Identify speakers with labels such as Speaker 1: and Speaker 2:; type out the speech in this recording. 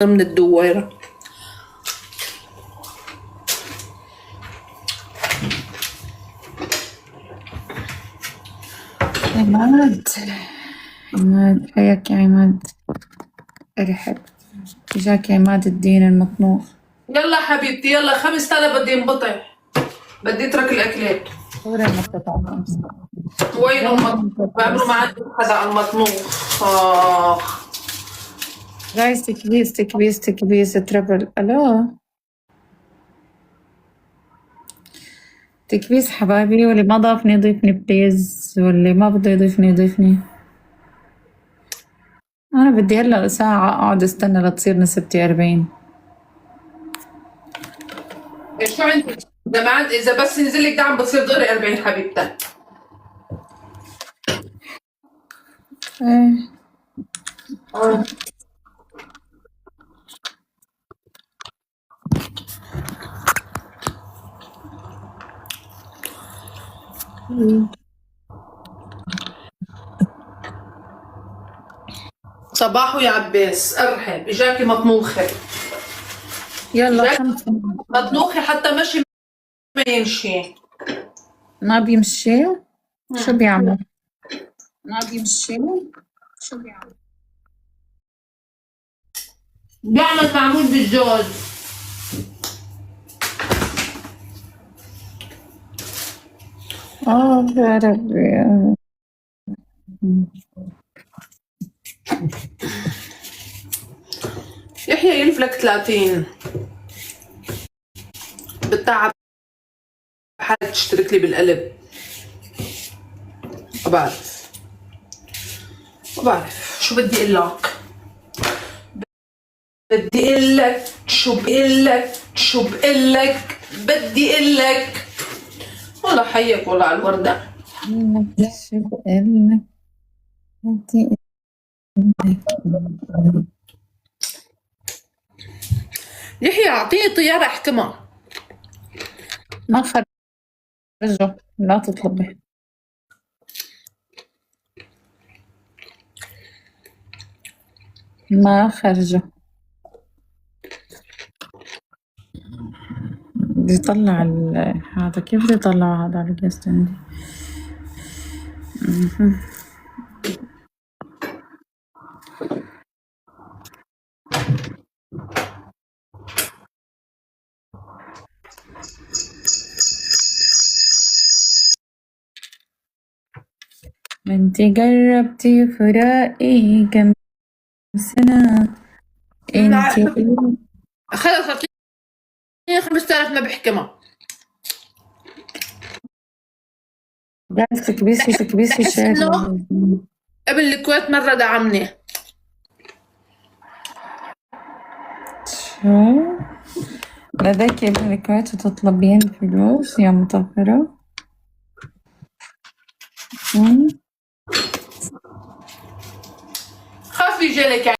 Speaker 1: من الدويرة.
Speaker 2: عماد، حياك يا عماد. ارحب. جاك عماد الدين المطنوخ.
Speaker 1: يلا حبيبتي يلا 5000 بدي انبطح، بدي اترك الاكلات.
Speaker 2: صورة المقطع 5.
Speaker 1: وين بعملوا ما عندي حدا على المطنوخ.
Speaker 2: جايز تكبيس تربل. الو تكبيس حبايبي، واللي ما ضافني يضيفني بليز، واللي ما بده يضيفني يضيفني. انا بدي هلا ساعة اقعد استنى لتصير نسبتي 40.
Speaker 1: شو عندك؟ اذا بس نزل لك دعم بتصير دغري 40 حبيبتي.
Speaker 2: ايه
Speaker 1: صباحو يا عباس، ارحب. اجاكي مطنوخه.
Speaker 2: يلا
Speaker 1: اجاكي
Speaker 2: 5.
Speaker 1: مطنوخه حتى مشي ما يمشي.
Speaker 2: ما بيمشي؟ شو بيعمل؟ ما بيمشي؟ شو بيعمل؟
Speaker 1: بيعمل معمول بالجوز.
Speaker 2: يا ربي.
Speaker 1: يحيى يلفلك 30 بتعب حالك تشترك لي بالقلب. ما بعرف شو بدي اقول لك. بدي اقول لك بدي اقول لك والله حيك والله على الوردة.
Speaker 2: شو بقول لك؟
Speaker 1: يحيى اعطيني طيارة احكمها.
Speaker 2: ما خرجوا، لا تطلبي. ما خرجوا. بدي يطلع هذا. كيف بدي يطلع هذا على الجست عندي؟ انتي قربتي فراقي كم سنة. انتي
Speaker 1: خلص اعطيني 5000 ما بحكمها.
Speaker 2: جالس تكبيسي
Speaker 1: بحس
Speaker 2: شير.
Speaker 1: انه ابن الكويت مرة دعمني.
Speaker 2: شو؟ لديك ابن الكويت وتطلبين فلوس يا مطهرة؟
Speaker 1: خاف يجي لك